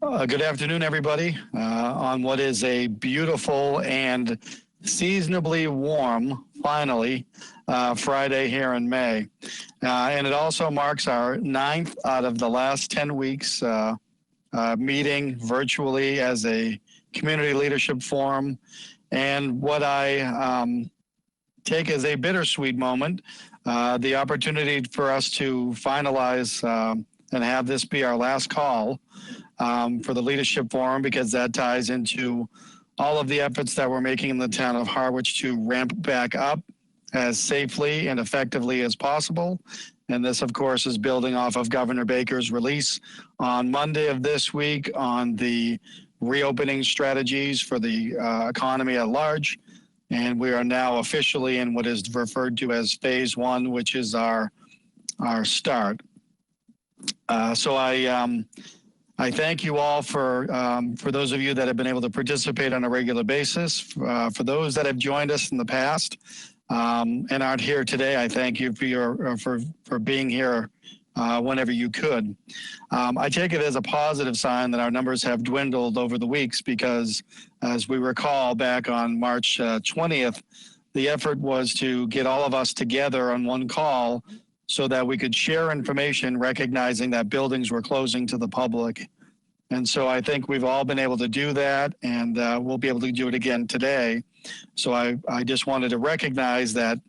Good afternoon, everybody, on what is a beautiful and seasonably warm, finally, Friday here in May. And it also marks our ninth out of the last 10 weeks meeting virtually as a community leadership forum. And what I take as a bittersweet moment, the opportunity for us to finalize and have this be our last call for the Leadership Forum, because that ties into all of the efforts that we're making in the town of Harwich to ramp back up as safely and effectively as possible. And this, of course, is building off of Governor Baker's release on Monday of this week on the reopening strategies for the economy at large. And we are now officially in what is referred to as phase one, which is our start. So I thank you all for those of you that have been able to participate on a regular basis. For those that have joined us in the past and aren't here today, I thank you for being here whenever you could. I take it as a positive sign that our numbers have dwindled over the weeks, because as we recall back on March 20th, the effort was to get all of us together on one call so that we could share information, recognizing that buildings were closing to the public. And so I think we've all been able to do that, and we'll be able to do it again today. So I just wanted to recognize that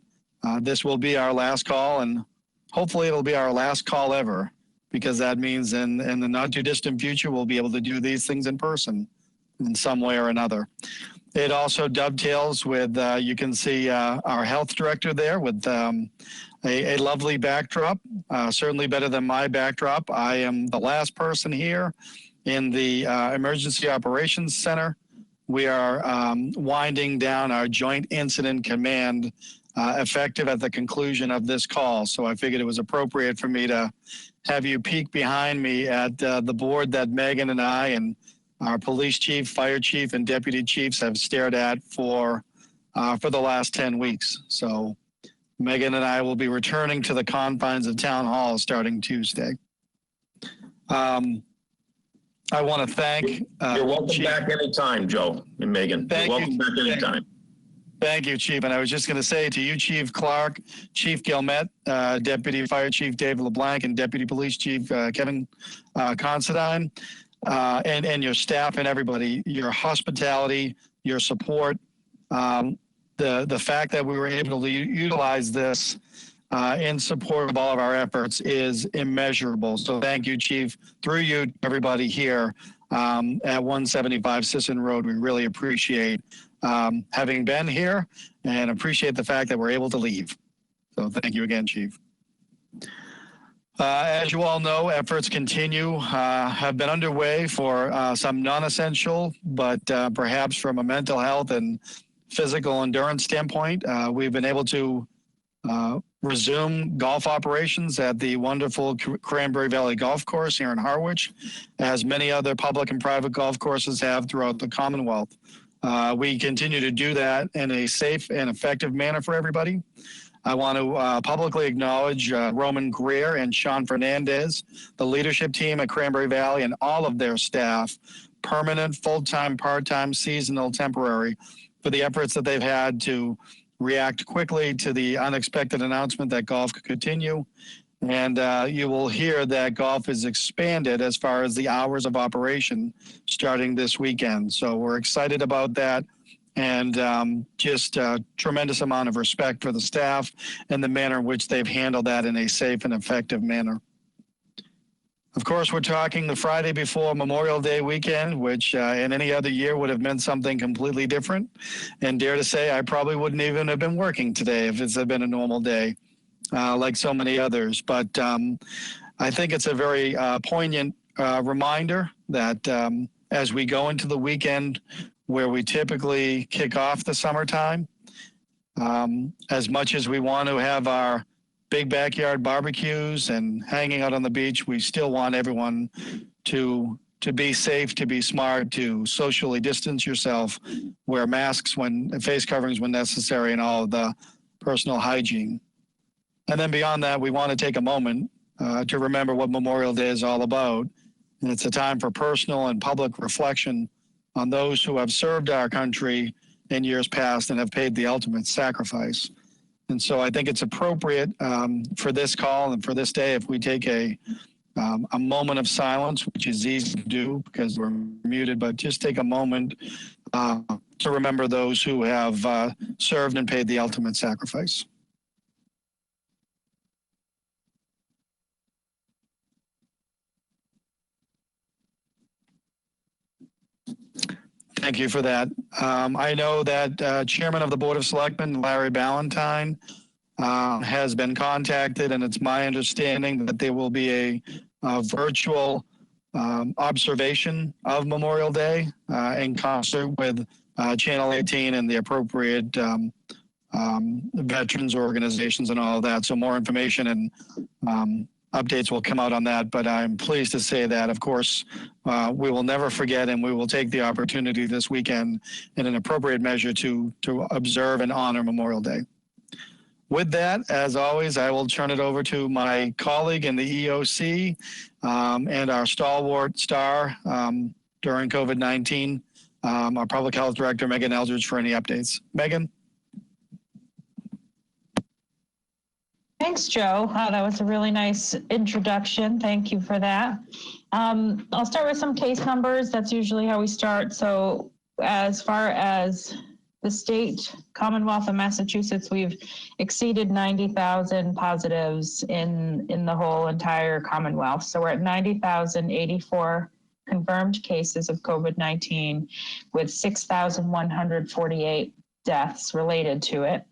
this will be our last call, and hopefully it'll be our last call ever, because that means in the not too distant future, we'll be able to do these things in person in some way or another. It also dovetails with, you can see our health director there with a lovely backdrop, certainly better than my backdrop. I am the last person here in the Emergency Operations Center. We are winding down our Joint Incident Command effective at the conclusion of this call. So I figured it was appropriate for me to have you peek behind me at the board that Megan and I and our police chief, fire chief, and deputy chiefs have stared at for the last 10 weeks. So Megan and I will be returning to the confines of Town Hall starting Tuesday. I want to thank... You're welcome Chief. Back anytime, Joe and Megan. You're welcome back anytime. Thank you, Chief. And I was just going to say to you, Chief Clark, Chief Gilmet, Deputy Fire Chief Dave LeBlanc, and Deputy Police Chief Kevin Considine, and your staff and everybody, your hospitality, your support, the fact that we were able to utilize this in support of all of our efforts is immeasurable. So thank you, Chief. Through you, everybody here at 175 Sisson Road, we really appreciate having been here and appreciate the fact that we're able to leave. So thank you again, Chief. As you all know, efforts continue, have been underway for some non-essential, but perhaps from a mental health and physical endurance standpoint, we've been able to resume golf operations at the wonderful Cranberry Valley Golf Course here in Harwich, as many other public and private golf courses have throughout the Commonwealth. We continue to do that in a safe and effective manner for everybody. I want to publicly acknowledge Roman Greer and Sean Fernandez, the leadership team at Cranberry Valley, and all of their staff, permanent, full-time, part-time, seasonal, temporary, for the efforts that they've had to react quickly to the unexpected announcement that golf could continue. And you will hear that golf is expanded as far as the hours of operation starting this weekend. So we're excited about that, and just a tremendous amount of respect for the staff and the manner in which they've handled that in a safe and effective manner. Of course, we're talking the Friday before Memorial Day weekend, which in any other year would have meant something completely different. And dare to say, I probably wouldn't even have been working today if it had been a normal day, like so many others. But I think it's a very poignant reminder that as we go into the weekend where we typically kick off the summertime, as much as we want to have our big backyard barbecues and hanging out on the beach, we still want everyone to be safe, to be smart, to socially distance yourself, wear masks face coverings when necessary, and all of the personal hygiene. And then beyond that, we want to take a moment to remember what Memorial Day is all about, and it's a time for personal and public reflection on those who have served our country in years past and have paid the ultimate sacrifice. And so I think it's appropriate for this call and for this day if we take a moment of silence, which is easy to do because we're muted, but just take a moment to remember those who have served and paid the ultimate sacrifice. Thank you for that. I know that Chairman of the Board of Selectmen, Larry Ballantyne, has been contacted, and it's my understanding that there will be a virtual observation of Memorial Day in concert with Channel 18 and the appropriate veterans organizations and all of that. So more information and updates will come out on that, but I'm pleased to say that, of course, we will never forget, and we will take the opportunity this weekend in an appropriate measure to observe and honor Memorial Day. With that, as always, I will turn it over to my colleague in the EOC and our stalwart star during COVID-19, our Public Health Director, Megan Eldridge, for any updates. Megan? Thanks, Joe. That was a really nice introduction. Thank you for that. I'll start with some case numbers. That's usually how we start. So as far as the state, Commonwealth of Massachusetts, we've exceeded 90,000 positives in the whole entire Commonwealth. So we're at 90,084 confirmed cases of COVID-19 with 6,148 deaths related to it.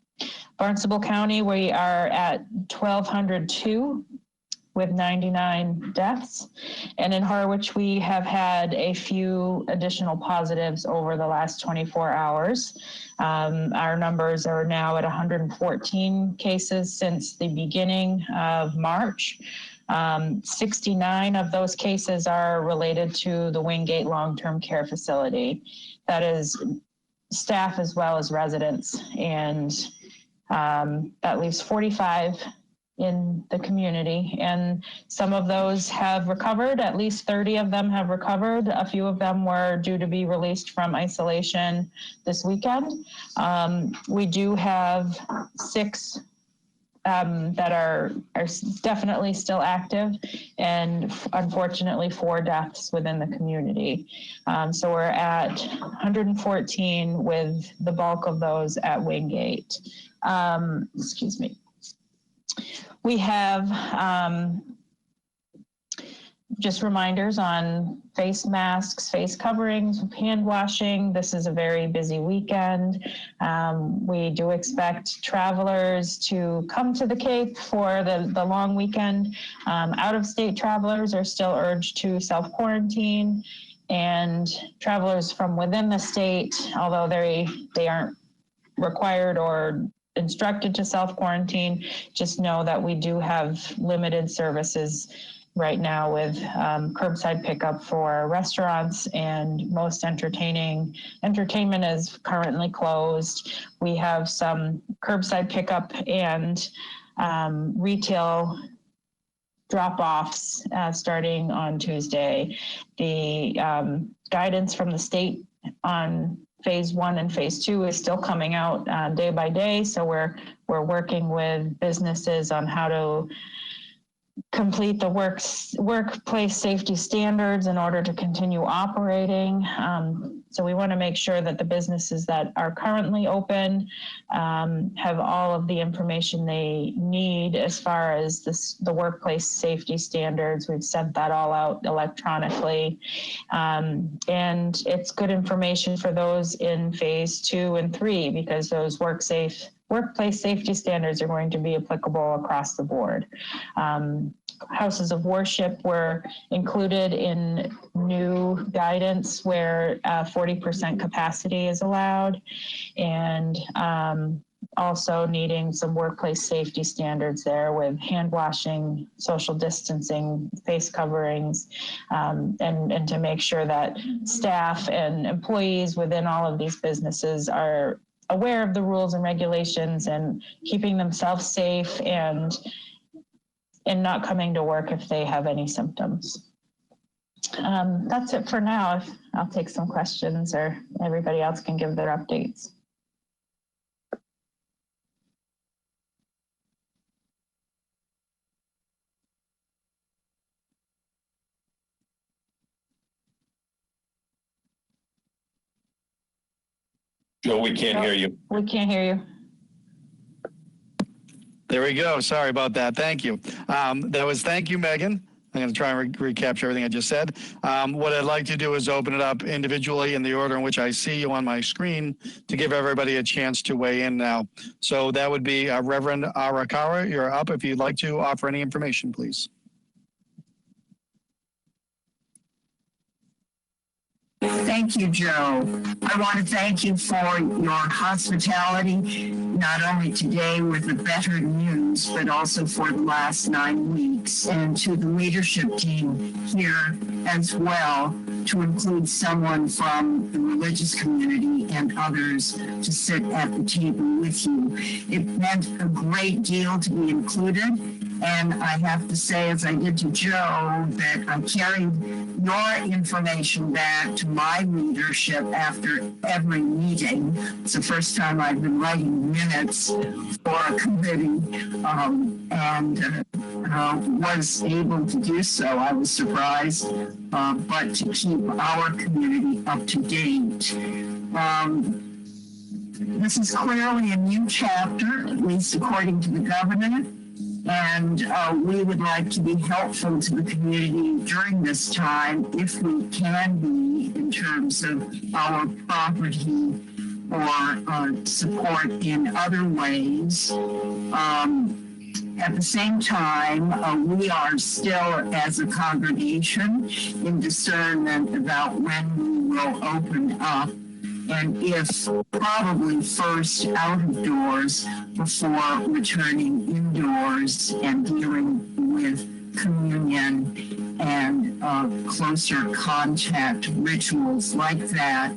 Barnstable County, we are at 1,202 with 99 deaths. And in Harwich, we have had a few additional positives over the last 24 hours. Our numbers are now at 114 cases since the beginning of March. 69 of those cases are related to the Wingate Long-Term Care Facility. That is staff as well as residents. And that leaves 45 in the community, and some of those have recovered. At least 30 of them have recovered. A few of them were due to be released from isolation this weekend. We do have 6 that are definitely still active, and unfortunately 4 deaths within the community. So we're at 114 with the bulk of those at Wingate. Excuse me. We have just reminders on face masks, face coverings, hand washing. This is a very busy weekend. We do expect travelers to come to the Cape for the long weekend. Out-of-state travelers are still urged to self-quarantine, and travelers from within the state, although they aren't required or instructed to self-quarantine, just know that we do have limited services right now with curbside pickup for restaurants, and most entertainment is currently closed. We have some curbside pickup and retail drop-offs starting on Tuesday. The guidance from the state on phase 1 and phase 2 is still coming out day by day. So we're working with businesses on how to complete the workplace safety standards in order to continue operating. So we want to make sure that the businesses that are currently open have all of the information they need as far as the workplace safety standards. We've sent that all out electronically. And it's good information for those in phase 2 and 3, because those workplace safety standards are going to be applicable across the board. Houses of worship were included in new guidance where 40% capacity is allowed, and also needing some workplace safety standards there with hand washing, social distancing, face coverings, and to make sure that staff and employees within all of these businesses are aware of the rules and regulations and keeping themselves safe and not coming to work if they have any symptoms. That's it for now. I'll take some questions, or everybody else can give their updates. Joe, we can't hear you. We can't hear you. There we go. Sorry about that. Thank you. Thank you, Megan. I'm going to try and recapture everything I just said. What I'd like to do is open it up individually in the order in which I see you on my screen to give everybody a chance to weigh in now. So that would be Reverend Arakara. You're up if you'd like to offer any information, please. Thank you, Joe. I want to thank you for your hospitality, not only today with the better news, but also for the last 9 weeks, and to the leadership team here as well, to include someone from the religious community and others to sit at the table with you. It meant a great deal to be included. And I have to say, as I did to Joe, that I carried your information back to my leadership after every meeting. It's the first time I've been writing minutes for a committee, and was able to do so. I was surprised, but to keep our community up to date. This is clearly a new chapter, at least according to the governor. And we would like to be helpful to the community during this time, if we can be, in terms of our property or support in other ways. At the same time, we are still, as a congregation, in discernment about when we will open up, and if probably first out of doors before returning indoors and dealing with communion and closer contact rituals like that.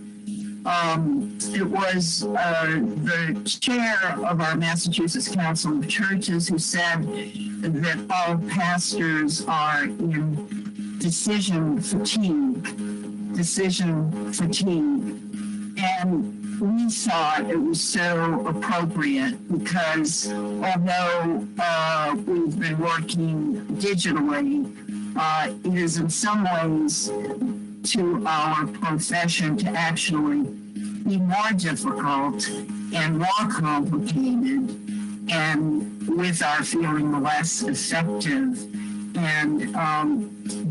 It was the chair of our Massachusetts Council of Churches who said that all pastors are in decision fatigue. And we thought it was so appropriate because although we've been working digitally, it is in some ways to our profession to actually be more difficult and more complicated, and with our feeling less effective. And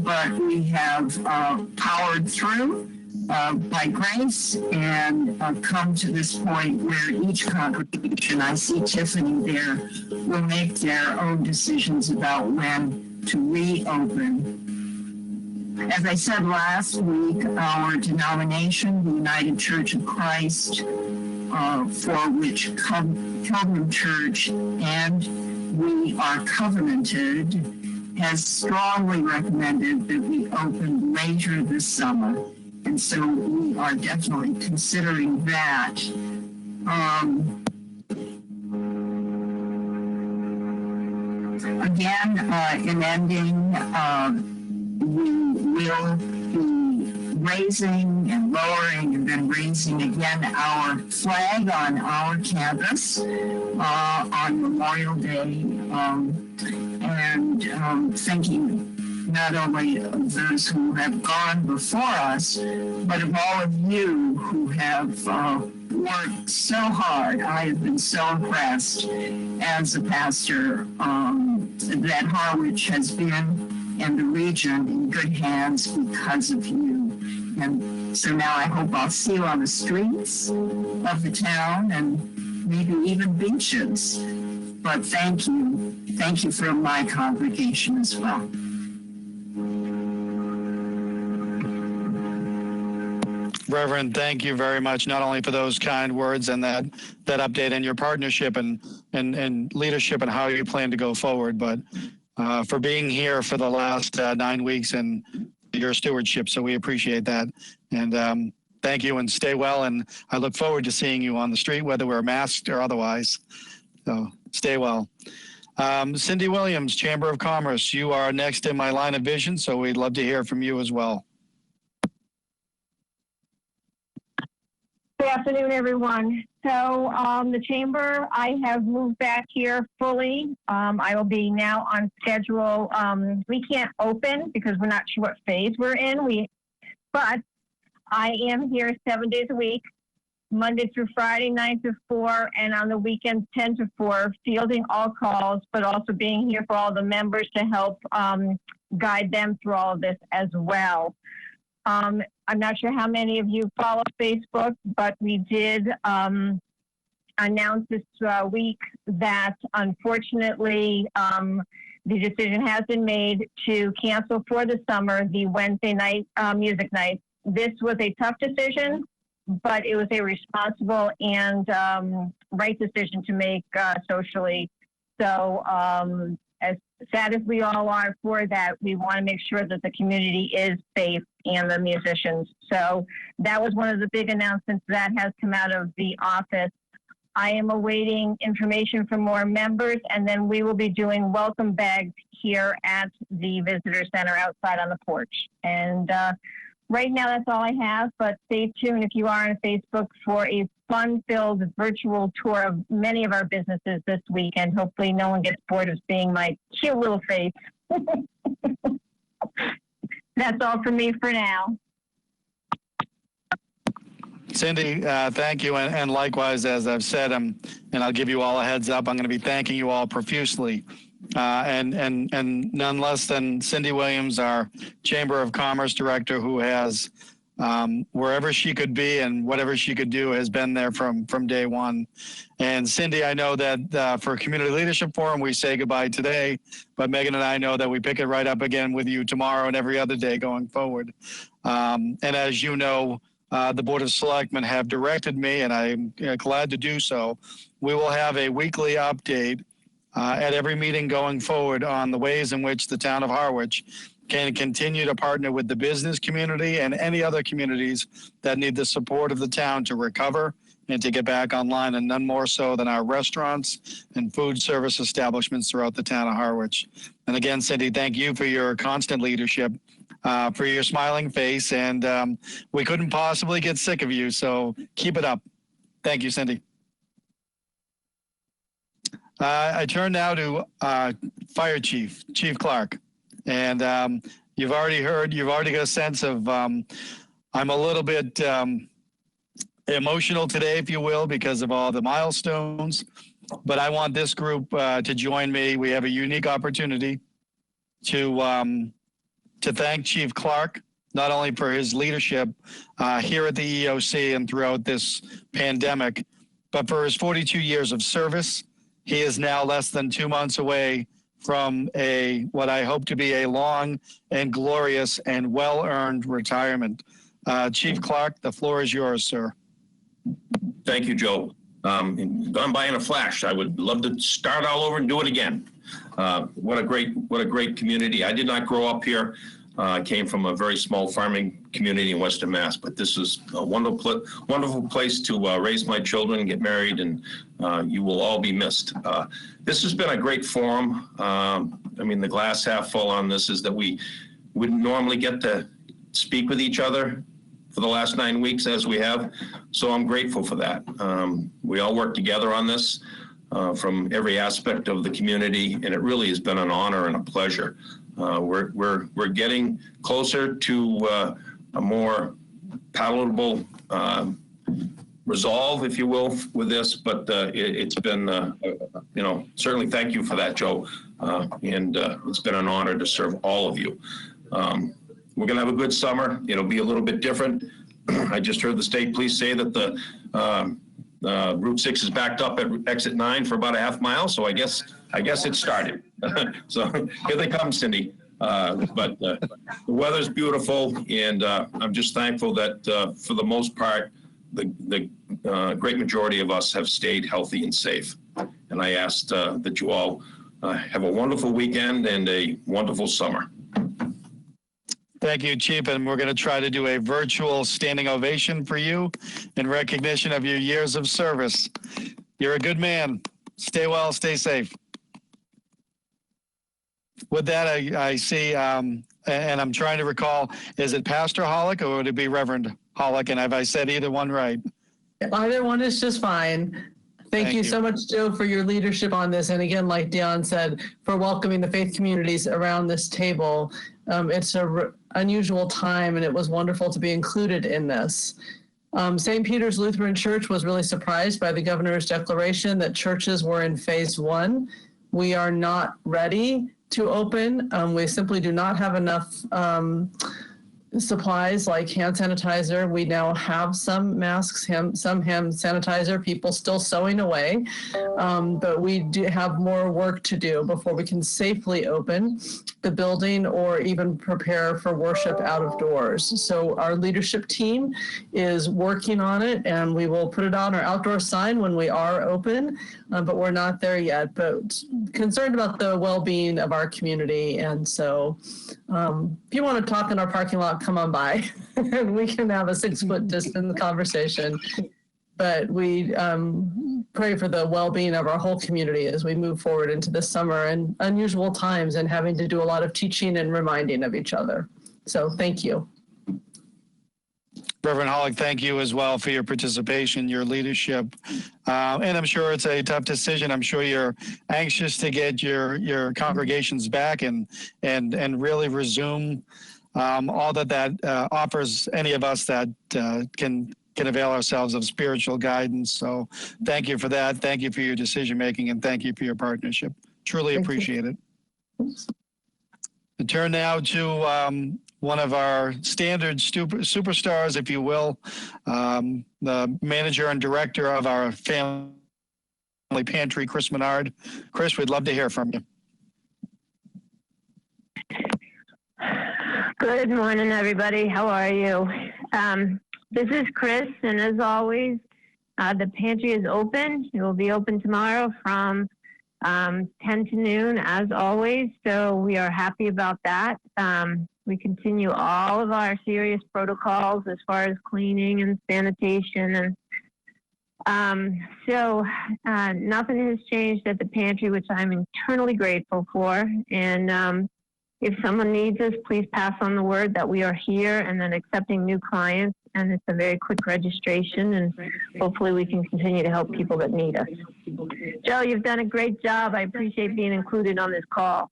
but we have powered through by grace and come to this point where each congregation, I see Tiffany there, will make their own decisions about when to reopen. As I said last week, our denomination, the United Church of Christ, for which Pilgrim Church and we are covenanted, has strongly recommended that we open later this summer. And so we are definitely considering that. Again, in ending, we will be raising and lowering and then raising again our flag on our campus on Memorial Day, and thinking not only of those who have gone before us, but of all of you who have worked so hard. I have been so impressed as a pastor that Harwich has been, and the region, in good hands because of you. And so now I hope I'll see you on the streets of the town and maybe even beaches. But thank you. Thank you from my congregation as well. Reverend, thank you very much, not only for those kind words and that update and your partnership and leadership and how you plan to go forward, but for being here for the last 9 weeks and your stewardship. So we appreciate that. And thank you and stay well. And I look forward to seeing you on the street, whether we're masked or otherwise. So stay well. Cindy Williams, Chamber of Commerce, you are next in my line of vision, so we'd love to hear from you as well. Good afternoon, everyone. So the chamber, I have moved back here fully. I will be now on schedule. We can't open because we're not sure what phase we're in. But I am here 7 days a week, Monday through Friday, 9 to 4, and on the weekends, 10 to 4, fielding all calls, but also being here for all the members to help guide them through all of this as well. I'm not sure how many of you follow Facebook, but we did announce this week that unfortunately the decision has been made to cancel for the summer the Wednesday night music night. This was a tough decision, but it was a responsible and right decision to make socially. So as sad as we all are for that, we want to make sure that the community is safe and the musicians. So that was one of the big announcements that has come out of the office. I am awaiting information from more members, and then we will be doing welcome bags here at the visitor center outside on the porch. And right now, that's all I have, but stay tuned if you are on Facebook for a fun-filled virtual tour of many of our businesses this weekend. Hopefully no one gets bored of seeing my cute little face. That's all for me for now. Cindy, thank you. And likewise, as I've said, and I'll give you all a heads up, I'm going to be thanking you all profusely. And none less than Cindy Williams, our Chamber of Commerce Director, who has, wherever she could be and whatever she could do, has been there from day one. And Cindy, I know that for Community Leadership Forum, we say goodbye today, but Megan and I know that we pick it right up again with you tomorrow and every other day going forward. And as you know, the Board of Selectmen have directed me, and I'm glad to do so. We will have a weekly update at every meeting going forward on the ways in which the town of Harwich can continue to partner with the business community and any other communities that need the support of the town to recover and to get back online, and none more so than our restaurants and food service establishments throughout the town of Harwich. And again, Cindy, thank you for your constant leadership, for your smiling face, and we couldn't possibly get sick of you, so keep it up. Thank you, Cindy. I turn now to Fire Chief Clark. And you've already got a sense of, I'm a little bit emotional today, if you will, because of all the milestones. But I want this group to join me. We have a unique opportunity to thank Chief Clark, not only for his leadership here at the EOC and throughout this pandemic, but for his 42 years of service. He is now less than 2 months away from what I hope to be a long and glorious and well-earned retirement. Chief Clark, the floor is yours, sir. Thank you, Joe. Gone by in a flash. I would love to start all over and do it again. What a great community. I did not grow up here. I came from a very small farming community in Western Mass, but this is a wonderful place to raise my children and get married, and you will all be missed. This has been a great forum. I mean, the glass half full on this is that we wouldn't normally get to speak with each other for the last 9 weeks as we have, so I'm grateful for that. We all work together on this from every aspect of the community, and it really has been an honor and a pleasure. We're getting closer to a more palatable resolve, if you will, with this. But it's been, certainly thank you for that, Joe. And it's been an honor to serve all of you. We're going to have a good summer. It'll be a little bit different. I just heard the state police say that the Route 6 is backed up at exit 9 for about a half mile. So I guess it started. So here they come, Cindy. But the weather's beautiful, and I'm just thankful that for the most part, the great majority of us have stayed healthy and safe. And I asked that you all have a wonderful weekend and a wonderful summer. Thank you, Chief. And we're going to try to do a virtual standing ovation for you in recognition of your years of service. You're a good man. Stay well, stay safe. with that, I see, and I'm trying to recall, is it Pastor Hollick or would it be Reverend Hollick? And have I said either one right? Either one is just fine. Thank you so much, Joe, for your leadership on this. And again, like Dion said, for welcoming the faith communities around this table. It's an unusual time, and it was wonderful to be included in this. St. Peter's Lutheran Church was really surprised by the governor's declaration that churches were in phase 1. We are not ready to open. We simply do not have enough supplies like hand sanitizer. We now have some masks, some hand sanitizer, people still sewing away, but we do have more work to do before we can safely open the building or even prepare for worship out of doors. So our leadership team is working on it, and we will put it on our outdoor sign when we are open, but we're not there yet, but concerned about the well-being of our community. And so if you want to talk in our parking lot, come on by and we can have a 6-foot distance conversation. But we pray for the well-being of our whole community as we move forward into the summer and unusual times and having to do a lot of teaching and reminding of each other. So thank you. Reverend Hollick, thank you as well for your participation, your leadership. And I'm sure it's a tough decision. I'm sure you're anxious to get your congregations back and really resume all that offers any of us that can avail ourselves of spiritual guidance. So thank you for that. Thank you for your decision making, and thank you for your partnership. Truly appreciate it. To turn now to one of our standard superstars, if you will, the manager and director of our family pantry, Chris Menard. Chris, we'd love to hear from you. Good morning, everybody. How are you? This is Chris, and as always, the pantry is open. It will be open tomorrow from 10 to noon, as always, so we are happy about that. We continue all of our serious protocols as far as cleaning and sanitation, and so nothing has changed at the pantry, which I'm eternally grateful for. And if someone needs us, please pass on the word that we are here and then accepting new clients. And it's a very quick registration, and hopefully we can continue to help people that need us. Joe, you've done a great job. I appreciate being included on this call.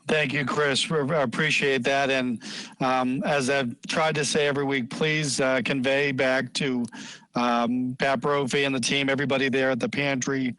Thank you, Chris. I appreciate that. And as I've tried to say every week, please convey back to Pat Brophy and the team, everybody there at the pantry.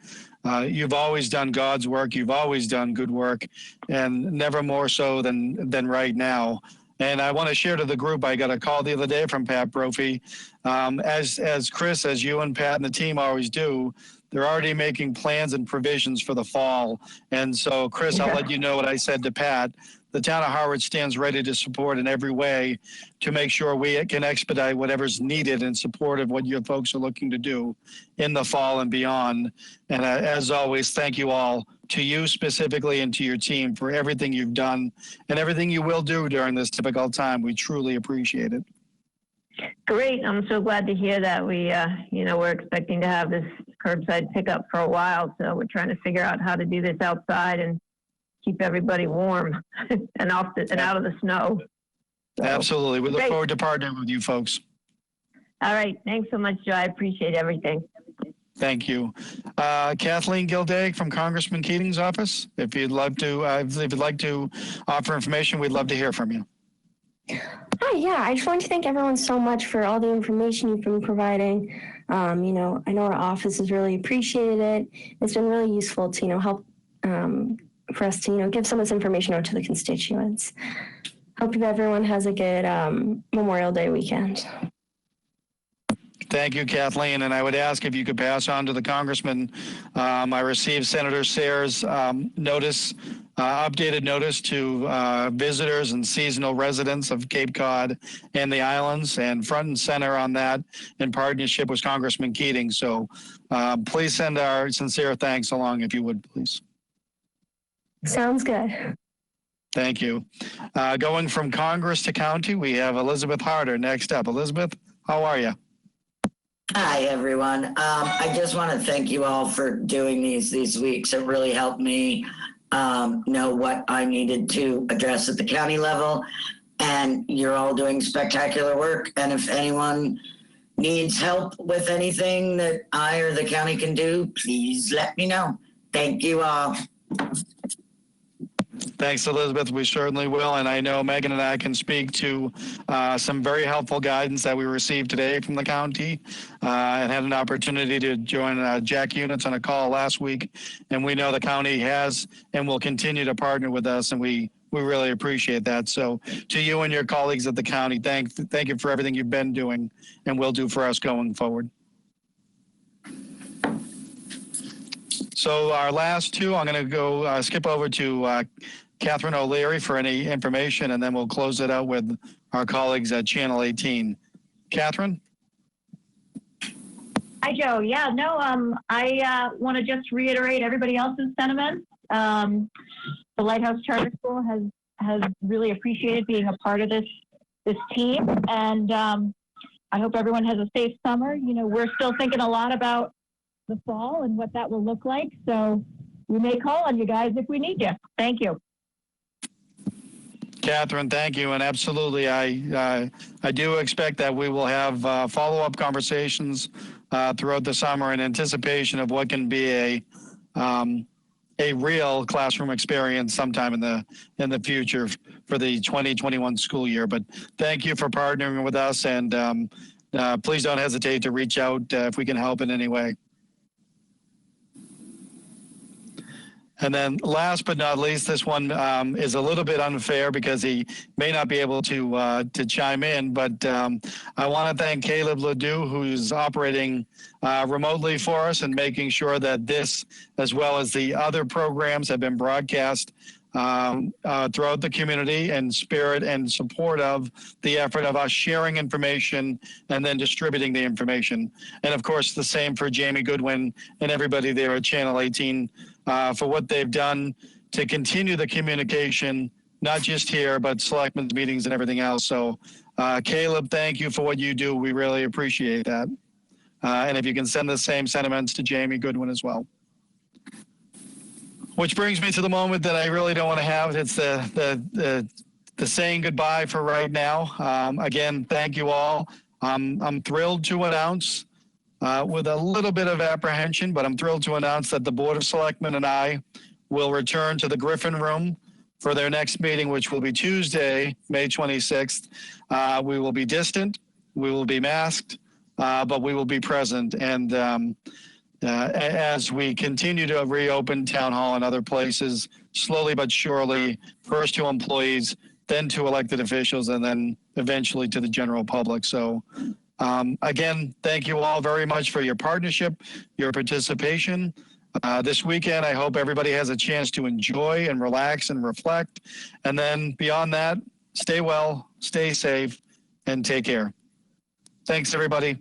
You've always done God's work. You've always done good work, and never more so than right now. And I want to share to the group, I got a call the other day from Pat Brophy. As Chris, as you and Pat and the team always do, they're already making plans and provisions for the fall. And so, Chris, I'll let you know what I said to Pat. The town of Harwich stands ready to support in every way to make sure we can expedite whatever's needed in support of what your folks are looking to do in the fall and beyond. And as always, thank you all, to you specifically and to your team, for everything you've done and everything you will do during this difficult time. We truly appreciate it. Great. I'm so glad to hear that. We're expecting to have this curbside pickup for a while, so we're trying to figure out how to do this outside and keep everybody warm and out of the snow. So, absolutely. We look forward to partnering with you folks. All right. Thanks so much, Joe. I appreciate everything. Thank you. Kathleen Gilday from Congressman Keating's office. If you'd like to offer information, we'd love to hear from you. Hi, yeah, I just wanted to thank everyone so much for all the information you've been providing. I know our office has really appreciated it. It's been really useful to, help for us to, give some of this information out to the constituents. Hope everyone has a good Memorial Day weekend. Thank you, Kathleen. And I would ask if you could pass on to the Congressman. I received Senator Sayre's updated notice to visitors and seasonal residents of Cape Cod and the islands, and front and center on that in partnership with Congressman Keating. So please send our sincere thanks along, if you would, please. Sounds good. Thank you. Going from Congress to county, we have Elizabeth Harder next up. Elizabeth, how are you? Hi, everyone. I just want to thank you all for doing these weeks. It really helped me know what I needed to address at the county level. And you're all doing spectacular work. And if anyone needs help with anything that I or the county can do, please let me know. Thank you all. Thanks, Elizabeth. We certainly will. And I know Megan and I can speak to some very helpful guidance that we received today from the county and had an opportunity to join Jack Units on a call last week. And we know the county has and will continue to partner with us, and we really appreciate that. So to you and your colleagues at the county, thank you for everything you've been doing and will do for us going forward. So our last two, I'm going to go skip over to Catherine O'Leary for any information, and then we'll close it out with our colleagues at Channel 18. Catherine? Hi, Joe. Yeah, no, I want to just reiterate everybody else's sentiments. The Lighthouse Charter School has really appreciated being a part of this team, and I hope everyone has a safe summer. You know, we're still thinking a lot about the fall and what that will look like, so we may call on you guys if we need you. Thank you. Catherine, thank you. And absolutely, I do expect that we will have follow-up conversations throughout the summer in anticipation of what can be a real classroom experience sometime in the future for the 2021 school year. But thank you for partnering with us, and please don't hesitate to reach out if we can help in any way. And then last but not least, this one is a little bit unfair because he may not be able to chime in, but I want to thank Caleb Ledoux, who's operating remotely for us and making sure that this, as well as the other programs, have been broadcast throughout the community in spirit and support of the effort of us sharing information and then distributing the information. And of course, the same for Jamie Goodwin and everybody there at Channel 18 for what they've done to continue the communication, not just here, but selectmen's meetings and everything else. So Caleb, thank you for what you do. We really appreciate that. And if you can send the same sentiments to Jamie Goodwin as well. Which brings me to the moment that I really don't want to have. It's the saying goodbye for right now. Again, thank you all. I'm thrilled to announce, with a little bit of apprehension, but I'm thrilled to announce that the Board of Selectmen and I will return to the Griffin Room for their next meeting, which will be Tuesday, May 26th. We will be distant, we will be masked, but we will be present. And as we continue to reopen Town Hall and other places, slowly but surely, first to employees, then to elected officials, and then eventually to the general public. So again, thank you all very much for your partnership, your participation. This weekend, I hope everybody has a chance to enjoy and relax and reflect. And then beyond that, stay well, stay safe, and take care. Thanks, everybody.